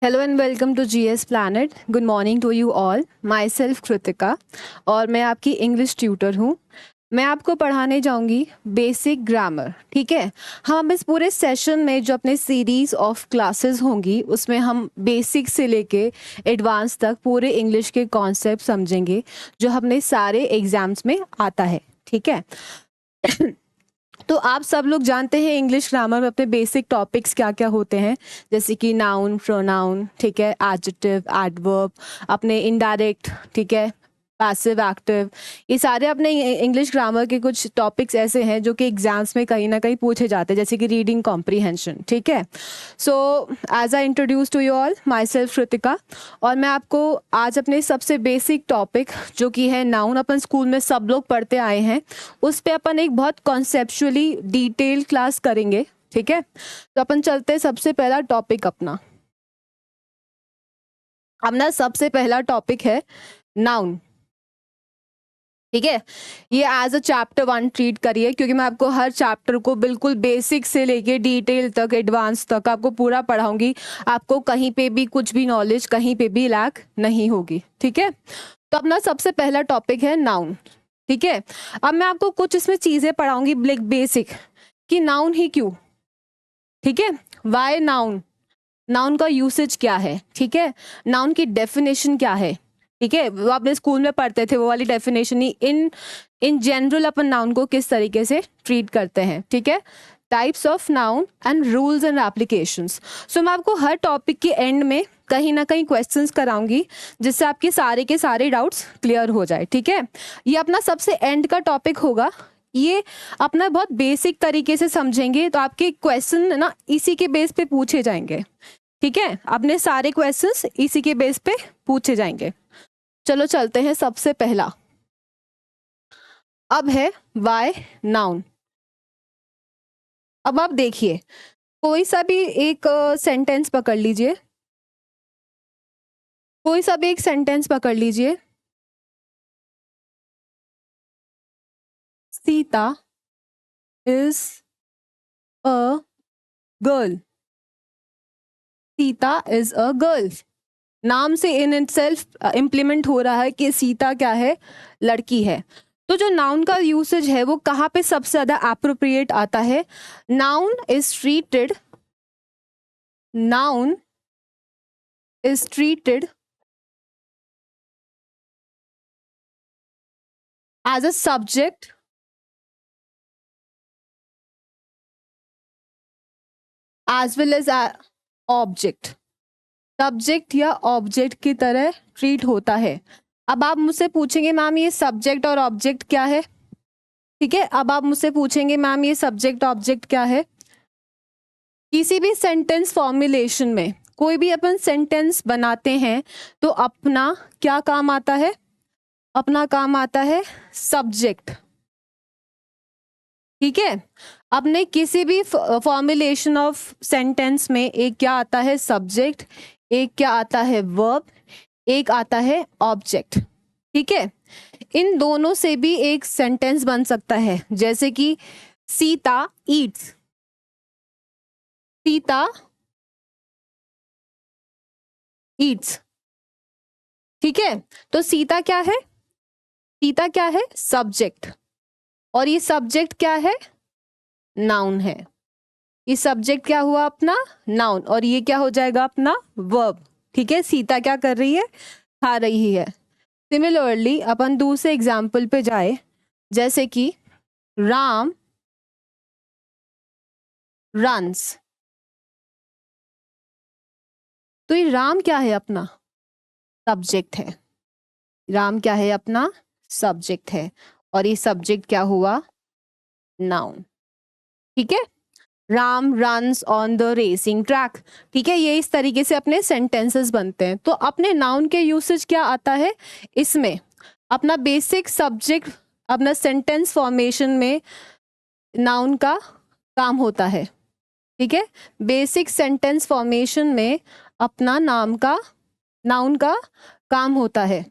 Hello and welcome to GS planet. Good morning to you all. Myself Kritika और मैं आपकी English tutor हूँ। मैं आपको पढ़ाने जाऊंगी बेसिक ग्रामर। ठीक है, हम इस पूरे सेशन में जो अपने सीरीज ऑफ क्लासेस होंगी उसमें हम बेसिक से लेके एडवांस तक पूरे इंग्लिश के कॉन्सेप्ट समझेंगे जो हमने सारे एग्जाम्स में आता है। ठीक है तो आप सब लोग जानते हैं इंग्लिश ग्रामर में अपने बेसिक टॉपिक्स क्या क्या होते हैं, जैसे कि नाउन, प्रोनाउन, ठीक है, एडजेक्टिव, एडवर्ब, अपने इनडायरेक्ट, ठीक है, पैसिव, एक्टिव। ये सारे अपने इंग्लिश ग्रामर के कुछ टॉपिक्स ऐसे हैं जो कि एग्जाम्स में कहीं ना कहीं पूछे जाते हैं, जैसे कि रीडिंग कॉम्प्रीहेंशन। ठीक है, so as I introduce to you all, myself Kritika, और मैं आपको आज अपने सबसे बेसिक टॉपिक जो कि है नाउन, अपन स्कूल में सब लोग पढ़ते आए हैं, उस पे अपन एक बहुत कॉन्सेप्चुअली डिटेल क्लास करेंगे। ठीक है, तो अपन चलते हैं सबसे पहला टॉपिक अपना सबसे पहला टॉपिक है नाउन। ठीक है, ये एज अ चैप्टर 1 ट्रीट करिए, क्योंकि मैं आपको हर चैप्टर को बिल्कुल बेसिक से लेके डिटेल तक, एडवांस तक आपको पूरा पढ़ाऊंगी। आपको कहीं पे भी कुछ भी नॉलेज कहीं पे भी लैक नहीं होगी। ठीक है, तो अपना सबसे पहला टॉपिक है नाउन। ठीक है, अब मैं आपको कुछ इसमें चीजें पढ़ाऊंगी बेसिक, कि नाउन ही क्यों। ठीक है, वाई नाउन, नाउन का यूसेज क्या है। ठीक है, नाउन की डेफिनेशन क्या है। ठीक है, वो आपने स्कूल में पढ़ते थे वो वाली डेफिनेशन ही। इन जनरल अपन नाउन को किस तरीके से ट्रीट करते हैं। ठीक है, types of noun and rules and applications. So मैं आपको हर टॉपिक के एंड में कहीं ना कहीं क्वेश्चंस कराऊंगी, जिससे आपके सारे के सारे डाउट्स क्लियर हो जाए। ठीक है, ये अपना सबसे एंड का टॉपिक होगा। ये अपना बहुत बेसिक तरीके से समझेंगे तो आपके क्वेश्चन ना इसी के बेस पे पूछे जाएंगे। ठीक है, अपने सारे क्वेश्चंस इसी के बेस पे पूछे जाएंगे। चलो चलते हैं सबसे पहला। अब है वाई नाउन। अब आप देखिए, कोई सा भी एक सेंटेंस पकड़ लीजिए, कोई सा भी एक सेंटेंस पकड़ लीजिए। Sita is a girl. Sita is a girl, नाम से इन इटसेल्फ इम्प्लीमेंट हो रहा है कि सीता क्या है, लड़की है। तो जो नाउन का यूसेज है वो कहाँ पे सबसे ज्यादा एप्रोप्रिएट आता है। Noun is treated, noun is treated as a subject as well as object. Subject या ऑब्जेक्ट की तरह ट्रीट होता है। अब आप मुझसे पूछेंगे मैम ये सब्जेक्ट और ऑब्जेक्ट क्या है। ठीक है, अब आप मुझसे पूछेंगे मैम ये सब्जेक्ट ऑब्जेक्ट क्या है। किसी भी सेंटेंस फॉर्मुलेशन में कोई भी अपन सेंटेंस बनाते हैं तो अपना क्या काम आता है, अपना काम आता है सब्जेक्ट। ठीक है, अपने किसी भी फॉर्मुलेशन ऑफ सेंटेंस में एक क्या आता है सब्जेक्ट, एक क्या आता है वर्ब, एक आता है ऑब्जेक्ट। ठीक है, इन दोनों से भी एक सेंटेंस बन सकता है, जैसे कि सीता ईट्स। सीता ईट्स। ठीक है, तो सीता क्या है, सीता क्या है सब्जेक्ट, और ये सब्जेक्ट क्या है, नाउन है। ये सब्जेक्ट क्या हुआ अपना, नाउन, और ये क्या हो जाएगा अपना वर्ब। ठीक है, सीता क्या कर रही है, खा रही है। सिमिलरली अपन दूसरे एग्जाम्पल पे जाए, जैसे कि राम रन्स। तो ये राम क्या है अपना सब्जेक्ट है, राम क्या है अपना सब्जेक्ट है, और ये सब्जेक्ट क्या हुआ, नाउन। ठीक है, Ram runs on the racing track. ठीक है, ये इस तरीके से अपने सेंटेंसेस बनते हैं। तो अपने नाउन के यूसेज क्या आता है इसमें, अपना बेसिक सब्जेक्ट, अपना सेंटेंस फॉर्मेशन में नाउन का काम होता है। ठीक है, बेसिक सेंटेंस फॉर्मेशन में अपना नाउन का काम होता है।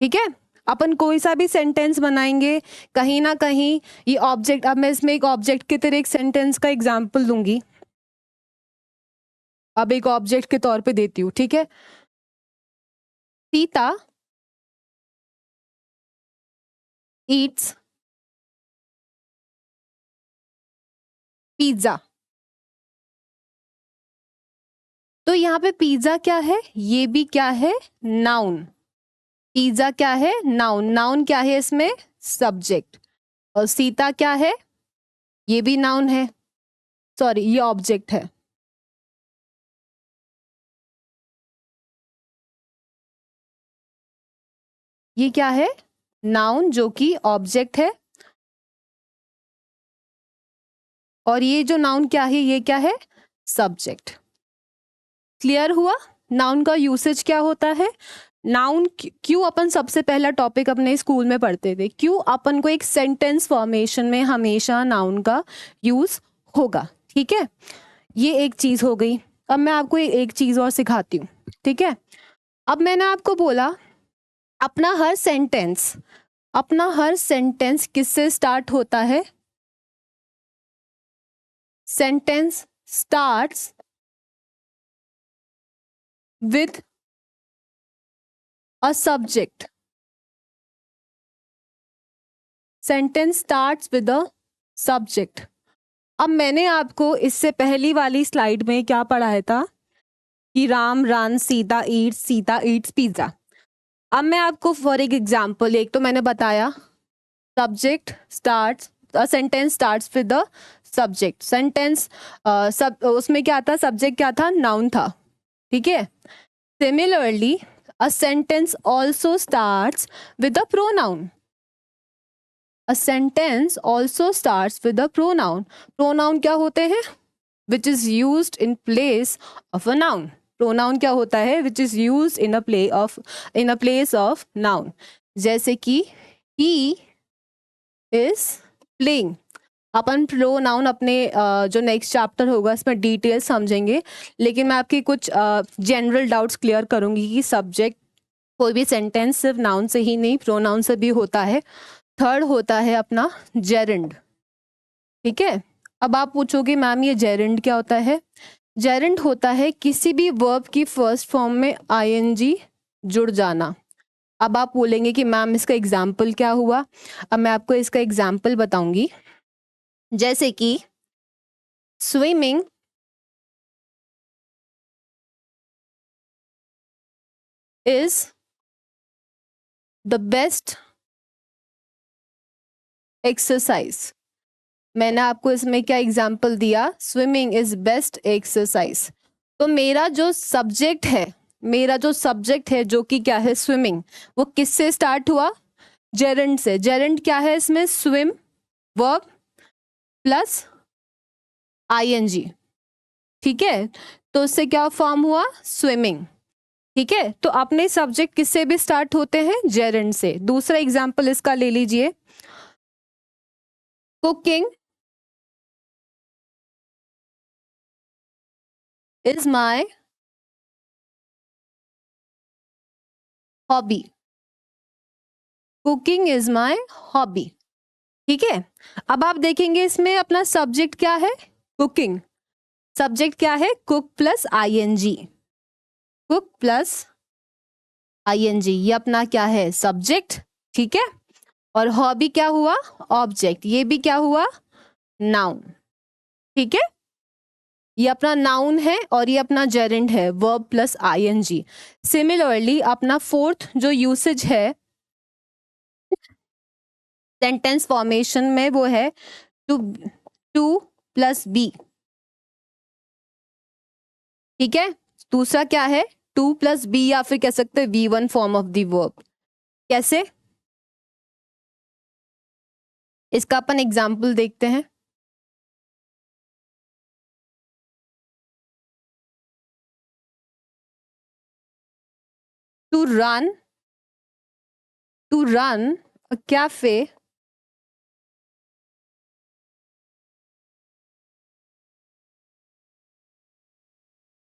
ठीक है, अपन कोई सा भी सेंटेंस बनाएंगे कहीं ना कहीं ये ऑब्जेक्ट, अब मैं इसमें एक ऑब्जेक्ट की तरह एक सेंटेंस का एग्जांपल दूंगी। अब एक ऑब्जेक्ट के तौर पे देती हूँ, ठीक है। Sita Yeats pizza. तो यहाँ पे पिज्जा क्या है, ये भी क्या है, नाउन। पिज्जा क्या है, नाउन। नाउन क्या है इसमें, सब्जेक्ट। और सीता क्या है, ये भी नाउन है, सॉरी ये ऑब्जेक्ट है। ये क्या है, नाउन जो कि ऑब्जेक्ट है। और ये जो नाउन क्या है, ये क्या है, सब्जेक्ट। क्लियर हुआ। नाउन का यूसेज क्या होता है। नाउन क्यों अपन सबसे पहला टॉपिक अपने स्कूल में पढ़ते थे, क्यों अपन को एक सेंटेंस फॉर्मेशन में हमेशा नाउन का यूज होगा, ठीक है। ये एक चीज हो गई। अब मैं आपको एक चीज और सिखाती हूँ, ठीक है। अब मैंने आपको बोला अपना हर सेंटेंस किससे स्टार्ट होता है। Sentence starts with a subject. Sentence starts with a subject. अब मैंने आपको इससे पहली वाली स्लाइड में क्या पढ़ाया था कि Ram run, Sita Yeats pizza. अब मैं आपको फॉर एक एग्जांपल, एक तो मैंने बताया subject starts, sentence starts with the subject. Sentence सब उसमें क्या था, सब्जेक्ट क्या था, नाउन था, ठीक है। Similarly a sentence also starts with the pronoun. A sentence also starts with the pronoun. Pronoun क्या होते हैं, which is used in place of a noun. Pronoun क्या होता है, which is used in a place of noun. जैसे कि he is playing. Upon pronoun अपने जो नेक्स्ट चैप्टर होगा इसमें डिटेल समझेंगे, लेकिन मैं आपकी कुछ जनरल डाउट्स क्लियर करूंगी कि सब्जेक्ट कोई भी सेंटेंस सिर्फ नाउन से ही नहीं, प्रोनाउन से भी होता है। थर्ड होता है अपना जेरेंड, ठीक है। अब आप पूछोगे मैम ये जेरेंड क्या होता है। जेरेंड होता है किसी भी वर्ब की फर्स्ट फॉर्म में आईएनजी जुड़ जाना। अब आप बोलेंगे कि मैम इसका एग्जाम्पल क्या हुआ। अब मैं आपको इसका एग्जाम्पल बताऊंगी। जैसे कि swimming is the best exercise. मैंने आपको इसमें क्या एग्जाम्पल दिया, स्विमिंग इज बेस्ट एक्सरसाइज। तो मेरा जो सब्जेक्ट है जो कि क्या है, स्विमिंग, वो किससे स्टार्ट हुआ, जेरेंड से। जेरेंड क्या है इसमें, स्विम वर्ब प्लस आईएनजी, ठीक है। तो उससे क्या फॉर्म हुआ, स्विमिंग, ठीक है। तो अपने सब्जेक्ट किससे भी स्टार्ट होते हैं, जेरेंड से। दूसरा एग्जाम्पल इसका ले लीजिए, cooking is my hobby. Cooking is my hobby, ठीक है। अब आप देखेंगे इसमें अपना सब्जेक्ट क्या है, कुकिंग। सब्जेक्ट क्या है, cook plus ING. Cook plus ING, ये अपना क्या है, सब्जेक्ट, ठीक है। और हॉबी क्या हुआ, ऑब्जेक्ट। ये भी क्या हुआ, नाउन, ठीक है। ये अपना नाउन है और ये अपना जेरेंड है, वर्ब प्लस आईएनजी। सिमिलरली अपना फोर्थ जो यूसेज है सेंटेंस फॉर्मेशन में, वो है टू टू प्लस बी, ठीक है। दूसरा क्या है, टू प्लस बी, या फिर कह सकते हैं V1 form of the verb. कैसे, इसका अपन एग्जाम्पल देखते हैं। To run, to run a cafe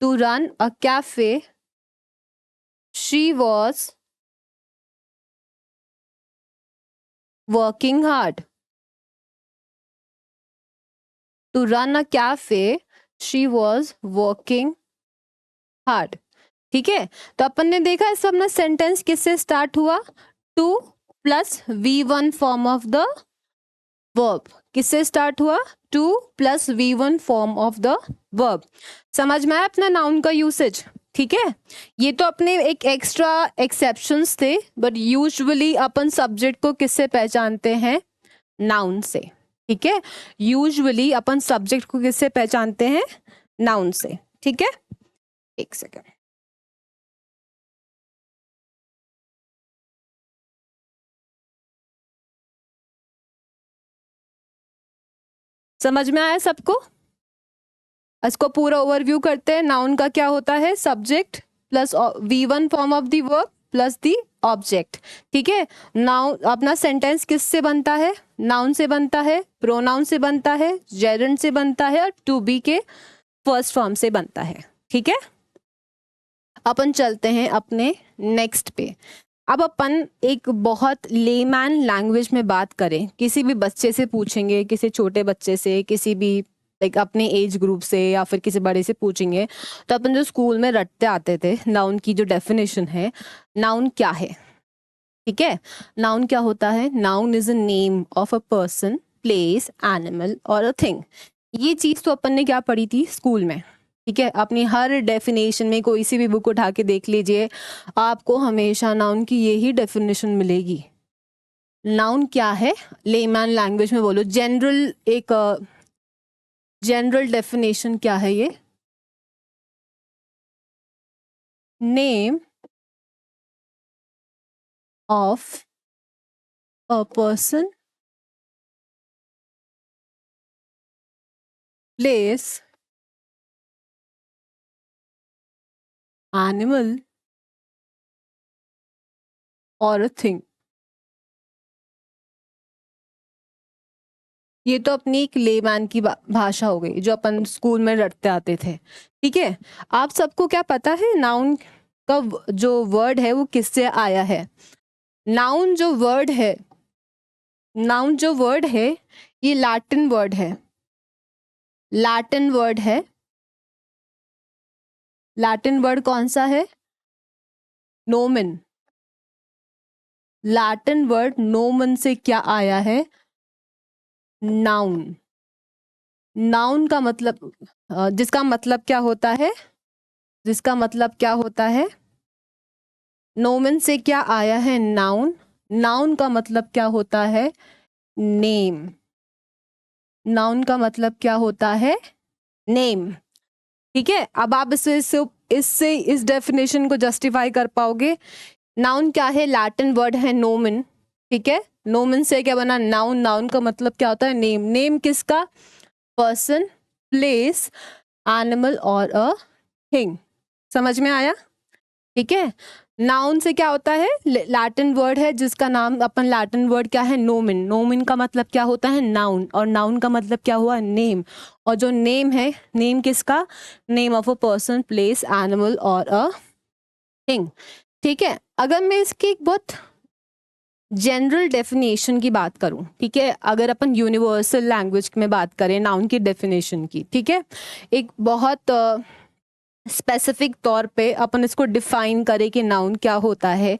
to run a cafe, she was working hard. To run a cafe, she was working hard. ठीक है, तो अपन ने देखा इस अपना सेंटेंस किससे स्टार्ट हुआ, two plus V1 form of the verb. किससे स्टार्ट हुआ, two plus V1 form of the verb. समझ में आया अपना नाउन का यूसेज। ठीक है, ये तो अपने एक एक्स्ट्रा एक्सेप्शंस थे, बट यूजुअली अपन सब्जेक्ट को किससे पहचानते हैं, नाउन से। ठीक है, यूजुअली अपन सब्जेक्ट को किससे पहचानते हैं, नाउन से। ठीक है, एक सेकेंड। समझ में आया सबको? इसको पूरा ओवरव्यू करते हैं। नाउन का क्या होता है, subject plus V1 form of the verb plus the object. ठीक है, नाउन अपना सेंटेंस किससे बनता है, नाउन से बनता है, प्रोनाउन से बनता है, जेरेंड से बनता है और टू बी के फर्स्ट फॉर्म से बनता है। ठीक है, अपन चलते हैं अपने नेक्स्ट पे। अब अपन एक बहुत लेमैन लैंग्वेज में बात करें, किसी भी बच्चे से पूछेंगे, किसी छोटे बच्चे से, किसी भी लाइक अपने एज ग्रुप से या फिर किसी बड़े से पूछेंगे, तो अपन जो स्कूल में रटते आते थे नाउन की जो डेफिनेशन है, नाउन क्या है। ठीक है, नाउन क्या होता है, noun is a name of a person, place, animal और अ थिंग। ये चीज तो अपन ने क्या पढ़ी थी स्कूल में। ठीक है, अपनी हर डेफिनेशन में कोई सी भी बुक उठा के देख लीजिए, आपको हमेशा नाउन की यही डेफिनेशन मिलेगी। नाउन क्या है, लेमैन लैंग्वेज में बोलो, जनरल एक जनरल डेफिनेशन क्या है ये, name of a person, place, animal और अ थिंग। ये तो अपनी एक लेमैन की भाषा हो गई जो अपन स्कूल में रटते आते थे। ठीक है, आप सबको क्या पता है नाउन का जो वर्ड है वो किससे आया है। नाउन जो वर्ड है, नाउन जो वर्ड है ये लैटिन वर्ड है, लैटिन वर्ड है। लैटिन वर्ड कौन सा है, नोमेन। लैटिन वर्ड नोमन से क्या आया है, नाउन। नाउन का मतलब जिसका मतलब क्या होता है, जिसका मतलब क्या होता है, नोमन से क्या आया है, नाउन। नाउन का मतलब क्या होता है, नेम। नाउन का मतलब क्या होता है, नेम। ठीक है, अब आप इससे इस डेफिनेशन को जस्टिफाई कर पाओगे। नाउन क्या है, लैटिन वर्ड है नोमन। ठीक है, नोमन से क्या बना, नाउन। नाउन का मतलब क्या होता है, नेम। नेम किसका, पर्सन, प्लेस, एनिमल और अ थिंग। समझ में आया? ठीक है, नाउन से क्या होता है, लैटिन वर्ड है जिसका नाम अपन, लैटिन वर्ड क्या है, नोमिन। नोमिन का मतलब क्या होता है, नाउन, और नाउन का मतलब क्या हुआ, नेम। और जो नेम है, नेम किसका, name of a person, place, animal और अ थिंग। ठीक है, अगर मैं इसकी एक बहुत जनरल डेफिनेशन की बात करूं, ठीक है, अगर अपन यूनिवर्सल लैंग्वेज में बात करें नाउन की डेफिनेशन की, ठीक है, एक बहुत स्पेसिफिक तौर पे अपन इसको डिफाइन करें कि नाउन क्या होता है।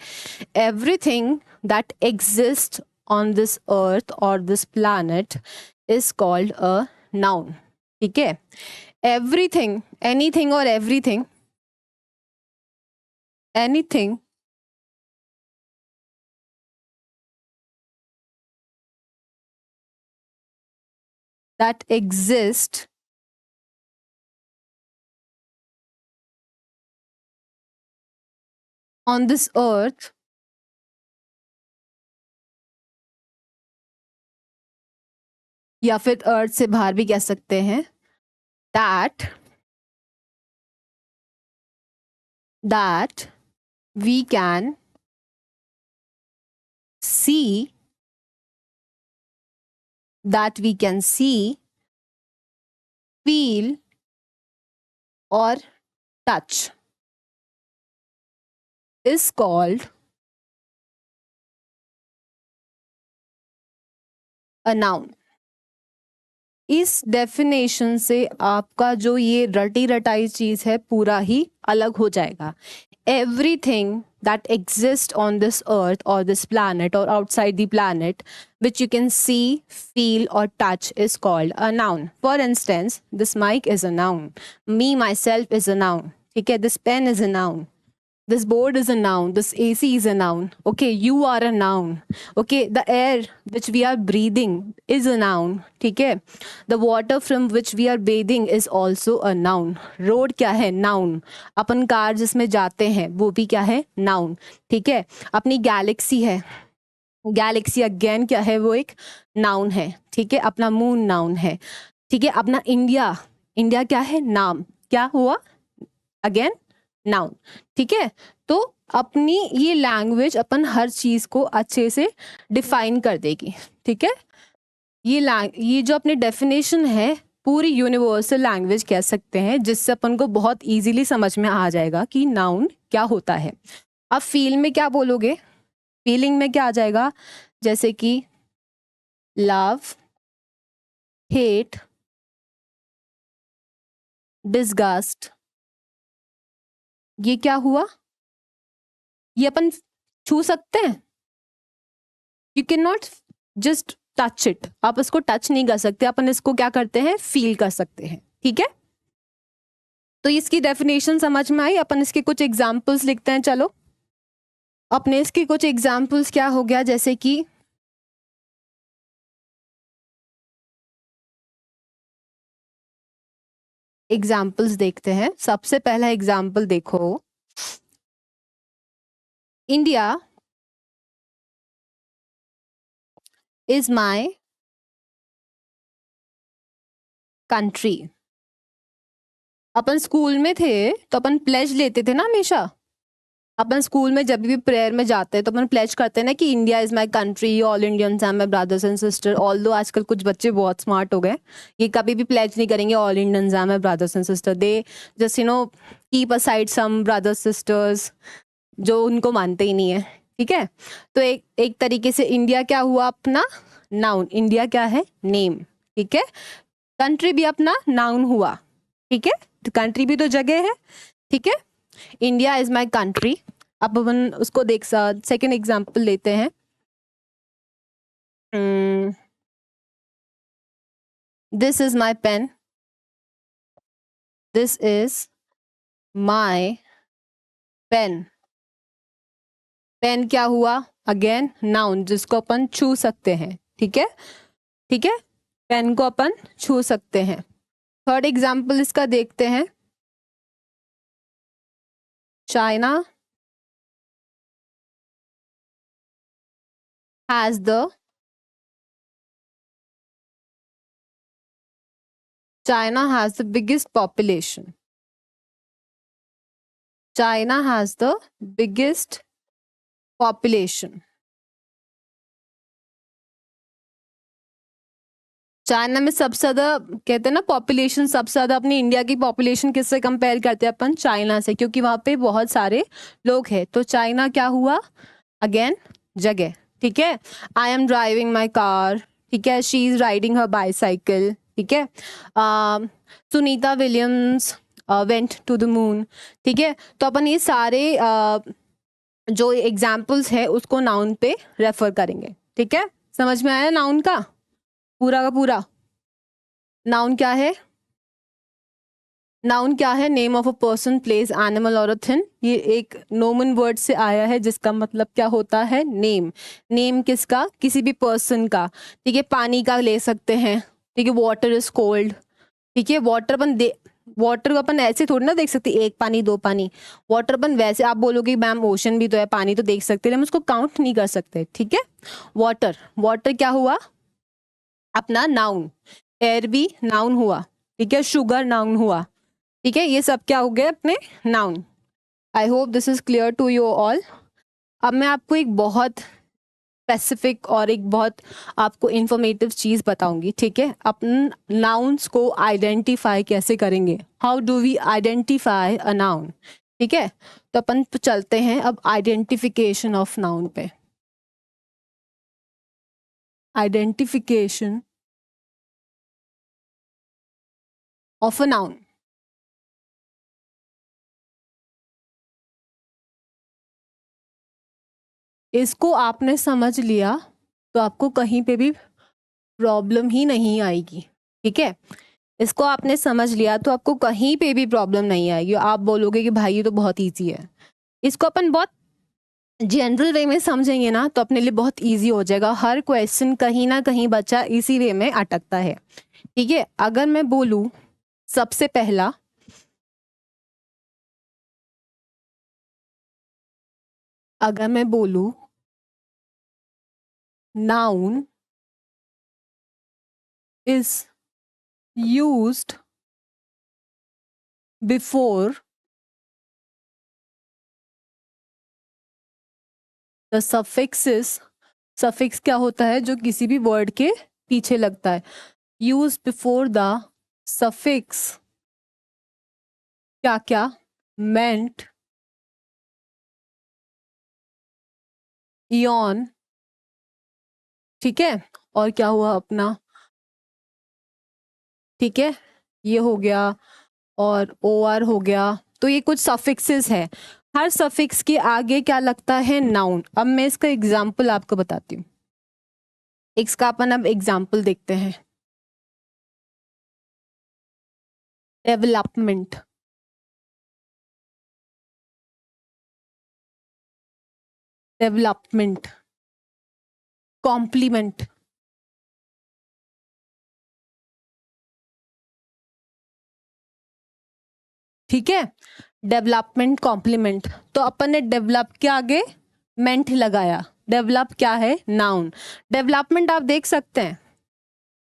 Everything that exist on this earth और this planet is called a noun. ठीक है, एवरीथिंग, एनीथिंग और everything, anything that exist on this earth या फिर अर्थ से बाहर भी कह सकते हैं, that we can see, that we can see, feel or touch is called a noun. इस डेफिनेशन से आपका जो ये रटी रटाई चीज है पूरा ही अलग हो जाएगा. Everything that exists on this earth or this planet or outside the planet which you can see, feel or touch is called a noun. For instance, this mic is a noun. Me myself is a noun. Okay, this pen is a noun. This board is a noun. This AC is a noun. Okay, you are a noun. Okay, the air which we are breathing is a noun. ठीक है, the water from which we are bathing is also a noun. road क्या है? noun. अपन car जिसमें जाते हैं वो भी क्या है? noun. ठीक है, अपनी गैलेक्सी है, गैलेक्सी अगेन क्या है? वो एक नाउन है. ठीक है, अपना मून नाउन है. ठीक है, अपना इंडिया, इंडिया क्या है? नाम. क्या हुआ? Again noun. ठीक है, तो अपनी ये लैंग्वेज अपन हर चीज को अच्छे से डिफाइन कर देगी. ठीक है, ये जो अपनी डेफिनेशन है पूरी यूनिवर्सल लैंग्वेज कह सकते हैं, जिससे अपन को बहुत इजीली समझ में आ जाएगा कि नाउन क्या होता है. अब फील में क्या बोलोगे? फीलिंग में क्या आ जाएगा? जैसे कि लव, हेट, डिसगस्ट. ये क्या हुआ? ये अपन छू सकते हैं? You can not just touch it. आप इसको टच नहीं कर सकते, अपन इसको क्या करते हैं? फील कर सकते हैं. ठीक है, तो इसकी डेफिनेशन समझ में आई. अपन इसके कुछ एग्जाम्पल्स लिखते हैं. चलो, अपने इसके कुछ एग्जाम्पल्स क्या हो गया, जैसे कि एग्जाम्पल्स देखते हैं. सबसे पहला एग्जाम्पल देखो, India is my country. Upon school में थे तो अपन प्लेज लेते थे ना हमेशा. अपन स्कूल में जब भी प्रेयर में जाते हैं तो अपन प्लेज करते हैं ना कि India is my country, all Indians are my brothers and sister. Although आजकल कुछ बच्चे बहुत स्मार्ट हो गए, ये कभी भी प्लेज नहीं करेंगे all Indians are my brothers and sister. They just keep aside some brothers sisters जो उनको मानते ही नहीं है. ठीक है, तो एक तरीके से इंडिया क्या हुआ? अपना नाउन. इंडिया क्या है? नेम. ठीक है, कंट्री भी अपना नाउन हुआ. ठीक है, तो कंट्री भी तो जगह है. ठीक है, इंडिया इज माई कंट्री. अब अपन उसको देख सेकेंड एग्जाम्पल लेते हैं. This is my pen. This is my pen. Pen क्या हुआ? अगेन नाउन, जिसको अपन छू सकते हैं. ठीक है, ठीक है, पेन को अपन छू सकते हैं. थर्ड एग्जाम्पल इसका देखते हैं. China has the biggest population. China has the biggest population. China में सबसे ज्यादा कहते हैं ना पॉपुलेशन, सबसे ज्यादा अपनी इंडिया की पॉपुलेशन किससे कंपेयर करते हैं अपन? चाइना से, क्योंकि वहां पे बहुत सारे लोग हैं. तो चाइना क्या हुआ? अगेन जगह. ठीक है, I am driving my car. ठीक है, she is riding her bicycle. ठीक है, Sunita Williams went to the moon. ठीक है, तो अपन ये सारे जो एग्जाम्पल्स है उसको नाउन पे रेफर करेंगे. ठीक है, समझ में आया नाउन का पूरा का पूरा? नाउन क्या है? नाउन क्या है? Name of a person, place, animal और अ थिंग. ये एक नोमन वर्ड से आया है जिसका मतलब क्या होता है? नेम. नेम किसका? किसी भी पर्सन का. ठीक है, पानी का ले सकते हैं. ठीक है, वाटर इज कोल्ड. ठीक है, वाटर को अपन ऐसे थोड़ी ना देख सकते, एक पानी दो पानी. वाटर अपन वैसे, आप बोलोगे मैम ओशन भी तो है, पानी तो देख सकते हैं, हम उसको काउंट नहीं कर सकते. ठीक है, वाटर. वाटर क्या हुआ? अपना नाउन. एयर भी नाउन हुआ. ठीक है, शुगर नाउन हुआ. ठीक है, ये सब क्या हो गए? अपने noun. I hope this is clear to you all. अब मैं आपको एक बहुत स्पेसिफिक और एक बहुत आपको इंफॉर्मेटिव चीज बताऊंगी. ठीक है, अपन नाउन्स को आइडेंटिफाई कैसे करेंगे? How do we identify a noun? ठीक है, तो अपन चलते हैं अब आइडेंटिफिकेशन ऑफ नाउन पे. Identification of a noun. इसको आपने समझ लिया तो आपको कहीं पे भी प्रॉब्लम ही नहीं आएगी, ठीक है। इसको आपने समझ लिया तो आपको कहीं पे भी प्रॉब्लम नहीं आएगी। आप बोलोगे कि भाई ये तो बहुत इजी है। इसको अपन बहुत जनरल वे में समझेंगे ना तो अपने लिए बहुत इजी हो जाएगा। हर क्वेश्चन कहीं ना कहीं बच्चा इसी वे में अटकता है, ठीक है। अगर मैं बोलूं सबसे पहला, अगर मैं बोलूं noun is used before the suffixes. Suffix क्या होता है? जो किसी भी वर्ड के पीछे लगता है। यूज बिफोर द सफिक्स क्या क्या मेंट इयन, ठीक है। और क्या हुआ अपना, ठीक है, ये हो गया और ओ आर हो गया। तो ये कुछ सफिक्सेस है। हर सफिक्स के आगे क्या लगता है? नाउन। अब मैं इसका एग्जाम्पल आपको बताती हूँ। इसका अपन अब एग्जाम्पल देखते हैं। Development, development. कॉम्प्लीमेंट, ठीक है। Development, complement. तो अपन ने डेवलप के आगे मेंट लगाया। डेवलप क्या है? नाउन। डेवलपमेंट आप देख सकते हैं।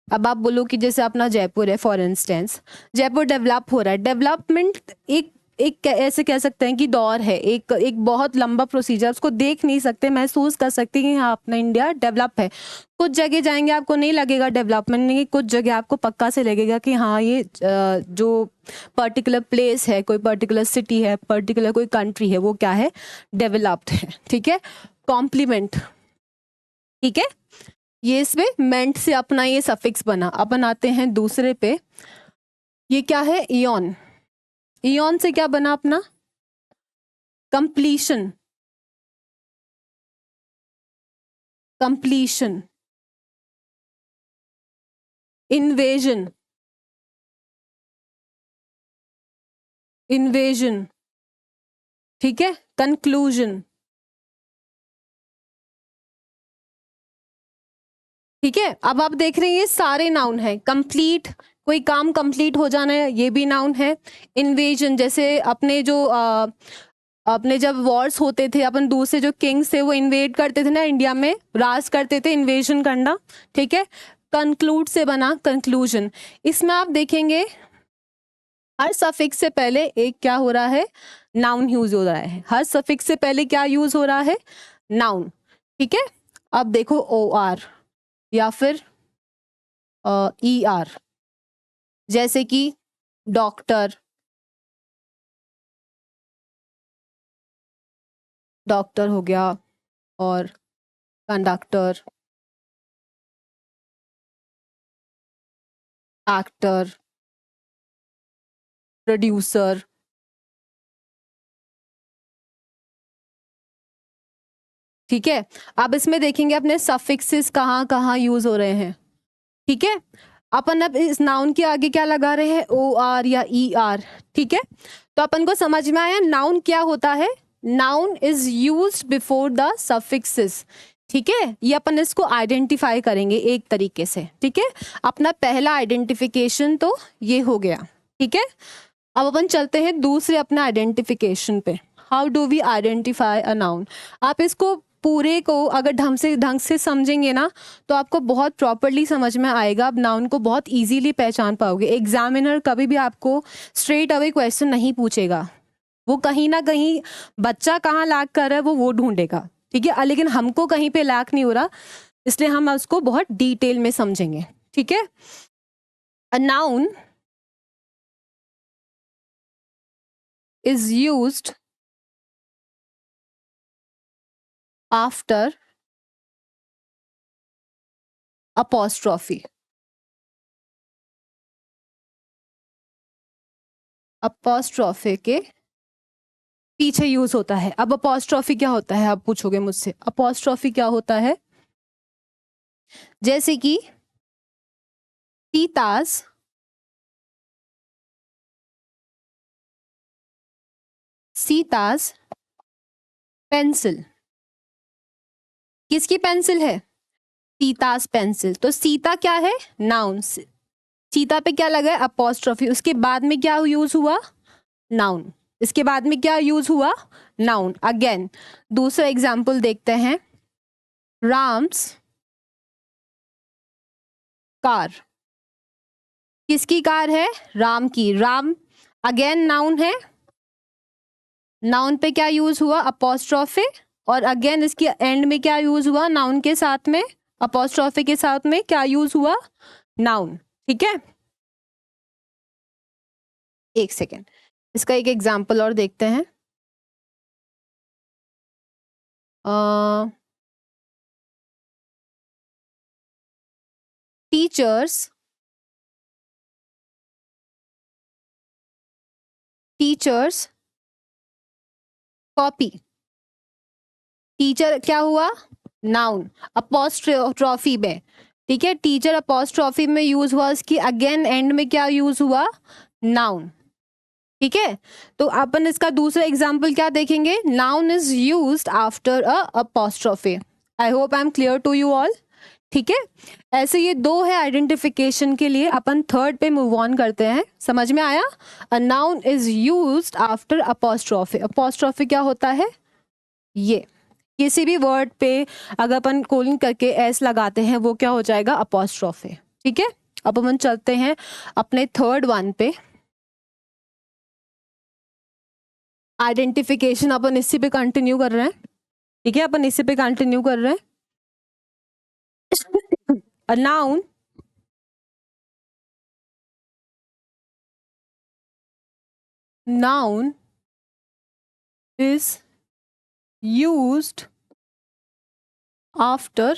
अब आप बोलो कि जैसे अपना जयपुर है फॉर इंस्टेंस, जयपुर डेवलप हो रहा है। डेवलपमेंट एक एक ऐसे कह सकते हैं कि दौर है, एक एक बहुत लंबा प्रोसीजर। उसको देख नहीं सकते, महसूस कर सकते कि हाँ अपना इंडिया डेवलप है। कुछ जगह जाएंगे आपको नहीं लगेगा डेवलपमेंट नहीं, कुछ जगह आपको पक्का से लगेगा कि हाँ ये जो पर्टिकुलर प्लेस है, कोई पर्टिकुलर सिटी है, पर्टिकुलर कोई कंट्री है, वो क्या है? डेवलप्ड है, ठीक है। कॉम्प्लीमेंट, ठीक है। ये इसमें मेंट से अपना ये सफिक्स बना। अपन आते हैं दूसरे पे। ये क्या है? इयन। इयन से क्या बना अपना? Completion, completion. इन्वेजन, इन्वेजन, ठीक है। कंक्लूजन, ठीक है। अब आप देख रहे हैं ये सारे नाउन है। कंप्लीट, कोई काम कंप्लीट हो जाना है, ये भी नाउन है। इन्वेजन, जैसे अपने जो अपने जब वॉर्स होते थे, अपन दूसरे जो किंग्स थे वो इन्वेड करते थे ना, इंडिया में राज करते थे, इन्वेजन करना, ठीक है। कंक्लूड से बना कंक्लूजन। इसमें आप देखेंगे हर सफिक्स से पहले एक क्या हो रहा है? नाउन यूज हो रहा है। हर सफिक्स से पहले क्या यूज हो रहा है? नाउन, ठीक है। अब देखो ओ आर या फिर ई आर, जैसे कि डॉक्टर, डॉक्टर हो गया, और कंडक्टर, एक्टर, प्रोड्यूसर, ठीक है। अब इसमें देखेंगे अपने सफिक्सेस कहाँ कहाँ यूज हो रहे हैं, ठीक है। अपन अब इस नाउन के आगे क्या लगा रहे हैं? ओ आर या ई आर, ठीक है। तो अपन को समझ में आया नाउन क्या होता है। Noun is used before the suffixes, ठीक है। ये अपन इसको आइडेंटिफाई करेंगे एक तरीके से, ठीक है। अपना पहला आइडेंटिफिकेशन तो ये हो गया, ठीक है। अब अपन चलते हैं दूसरे अपना आइडेंटिफिकेशन पे। How do we identify a noun? आप इसको पूरे को अगर ढंग से समझेंगे ना तो आपको बहुत प्रॉपरली समझ में आएगा। आप नाउन को बहुत इजीली पहचान पाओगे। एग्जामिनर कभी भी आपको स्ट्रेट अवे क्वेश्चन नहीं पूछेगा। वो कहीं ना कहीं बच्चा कहाँ लैक कर रहा है वो ढूंढेगा, ठीक है। लेकिन हमको कहीं पे लैक नहीं हो रहा, इसलिए हम उसको बहुत डिटेल में समझेंगे, ठीक है। A noun is used after apostrophe, apostrophe के पीछे यूज होता है। अब अपॉस्ट्रोफी क्या होता है, आप पूछोगे मुझसे अपॉस्ट्रोफी क्या होता है। जैसे कि सीतास सीतास पेंसिल, किसकी पेंसिल है, सीतास पेंसिल। तो सीता क्या है, नाउन। सीता पे क्या लगा है, अपॉस्ट्रोफी। उसके बाद में क्या यूज हुआ, नाउन। इसके बाद में क्या यूज हुआ, नाउन। अगेन दूसरा एग्जाम्पल देखते हैं, राम्स कार, किसकी कार है, राम की। राम अगेन नाउन है, नाउन पे क्या यूज हुआ, अपॉस्ट्रोफी। और अगेन इसकी एंड में क्या यूज हुआ, नाउन के साथ में, अपॉस्ट्रोफी के साथ में क्या यूज हुआ, नाउन। ठीक है, एक सेकेंड, इसका एक एग्जाम्पल और देखते हैं। टीचर्स कॉपी, टीचर क्या हुआ, नाउन, अपॉस्ट्रोफी में। ठीक है, टीचर अपॉस्ट्रोफी में यूज हुआ, उसकी अगेन एंड में क्या यूज हुआ, नाउन। ठीक है, तो अपन इसका दूसरा एग्जाम्पल क्या देखेंगे, noun is used after a apostrophe. I hope I am clear to you all. ठीक है, ऐसे ये दो है आइडेंटिफिकेशन के लिए। अपन थर्ड पे मूव ऑन करते हैं, समझ में आया। A noun is used after apostrophe. Apostrophe क्या होता है, ये किसी भी वर्ड पे अगर अपन कोलन करके एस लगाते हैं वो क्या हो जाएगा, अपॉस्ट्रोफी। ठीक है, अब अपन चलते हैं अपने थर्ड वन पे। आइडेंटिफिकेशन अपन इसी पे कंटिन्यू कर रहे हैं। ठीक है, अपन इसी पे कंटिन्यू कर रहे हैं। A noun is used after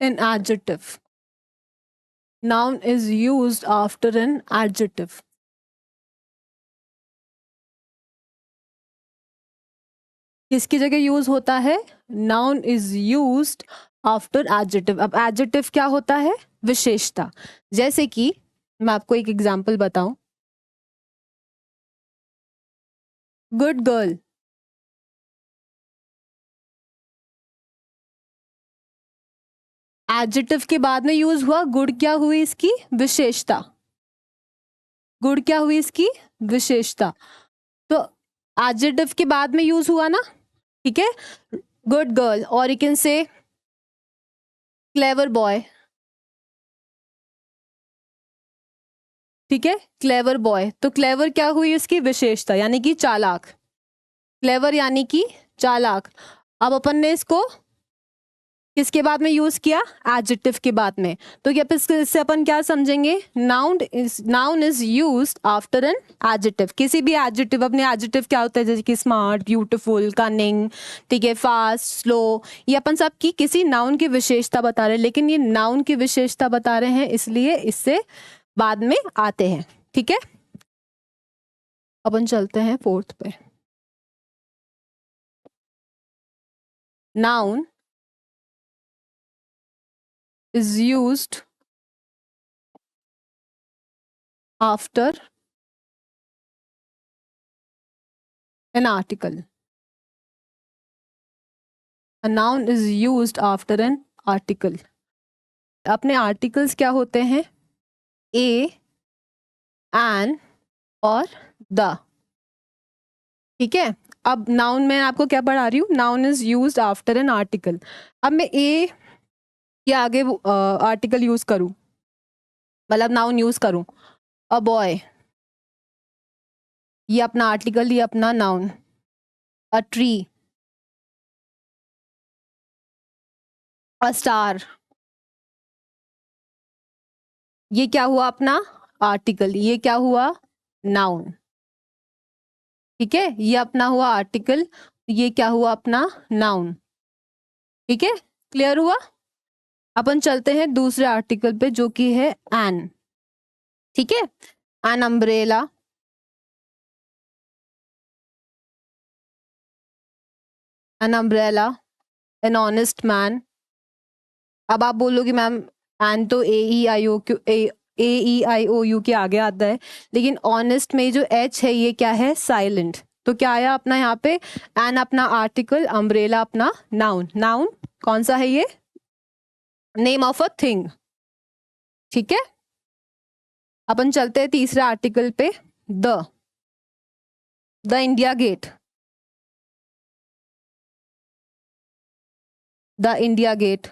an adjective. Noun is used after an adjective. किसकी जगह यूज होता है, noun is used after adjective. अब एडजेक्टिव क्या होता है, विशेषता। जैसे कि मैं आपको एक एग्जांपल बताऊं, गुड गर्ल, एडजेक्टिव के बाद में यूज हुआ, गुड क्या हुई इसकी विशेषता, गुड क्या हुई इसकी विशेषता। तो एडजेक्टिव के बाद में यूज हुआ ना, ठीक है, गुड गर्ल। और यू कैन से क्लेवर बॉय। ठीक है, क्लेवर बॉय, तो क्लेवर क्या हुई उसकी विशेषता, यानी कि चालाक। क्लेवर यानी कि चालाक। अब अपन ने इसको किसके बाद में यूज किया, एडजेक्टिव के बाद में। तो क्या इससे अपन क्या समझेंगे, noun is used after an adjective. किसी भी एडजेक्टिव, अपने एडजेक्टिव क्या होता है, जैसे कि स्मार्ट, ब्यूटीफुल, कनिंग, ठीक है, फास्ट, स्लो, ये अपन सब की किसी नाउन की विशेषता बता रहे हैं। लेकिन ये नाउन की विशेषता बता रहे हैं, इसलिए इससे बाद में आते हैं। ठीक है, अपन चलते हैं फोर्थ पे। Noun is used after an article. A noun is used after an article. अपने आर्टिकल्स क्या होते हैं, ए, एन और द। ठीक है, अब नाउन में आपको क्या पढ़ा रही हूँ, noun is used after an article. अब मैं ए के आगे आर्टिकल यूज करूं, मतलब नाउन यूज करूं, अ बॉय, ये अपना आर्टिकल, ये अपना noun. A tree, a star, ये क्या हुआ अपना आर्टिकल, ये क्या हुआ नाउन। ठीक है, ये अपना हुआ आर्टिकल, ये क्या हुआ अपना नाउन। ठीक है, क्लियर हुआ। अपन चलते हैं दूसरे आर्टिकल पे जो कि है एन। ठीक है, an umbrella, an umbrella, an honest man. अब आप बोलोगे मैम एन तो ए ई आई ओ यू के आगे आता है, लेकिन ऑनेस्ट में जो एच है ये क्या है, साइलेंट। तो क्या आया अपना यहाँ पे, एन अपना आर्टिकल, अम्ब्रेला अपना नाउन। नाउन कौन सा है ये, नेम ऑफ अ थिंग। ठीक है, अपन चलते हैं तीसरे आर्टिकल पे, the India Gate, the India Gate,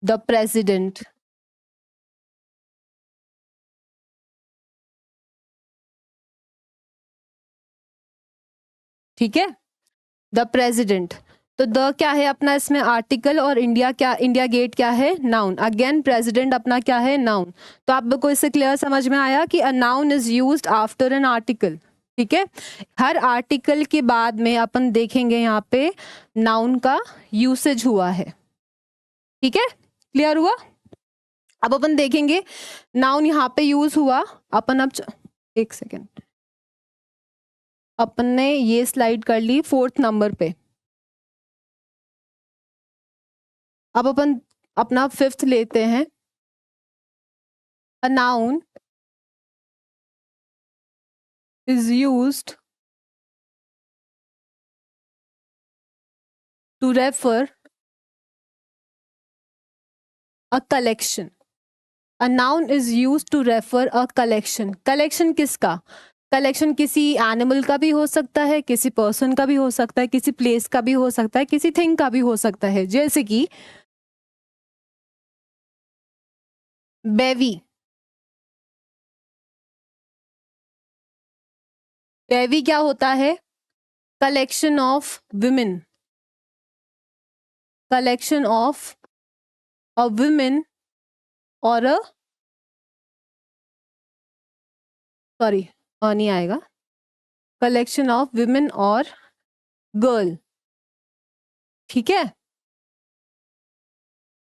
the president, ठीक है, द प्रेसिडेंट। तो द क्या है अपना इसमें आर्टिकल, और इंडिया क्या, इंडिया गेट क्या है, नाउन। अगेन प्रेसिडेंट अपना क्या है, नाउन। तो आपको इससे क्लियर समझ में आया कि अ noun is used after an article. ठीक है, हर आर्टिकल के बाद में अपन देखेंगे यहाँ पे नाउन का यूसेज हुआ है। ठीक है, क्लियर हुआ। अब अपन देखेंगे नाउन यहाँ पे यूज हुआ। अपन अब एक सेकेंड, अपन ने ये स्लाइड कर ली 4th नंबर पे। अब अपन अपना 5th लेते हैं। A noun is used to refer a collection. A noun is used to refer a collection. Collection किसका, कलेक्शन किसी एनिमल का भी हो सकता है, किसी पर्सन का भी हो सकता है, किसी प्लेस का भी हो सकता है, किसी थिंग का भी हो सकता है। जैसे कि बेवी, बेवी क्या होता है, collection of women, collection of a women और अ, सॉरी नहीं आएगा, कलेक्शन ऑफ वुमेन और गर्ल। ठीक है,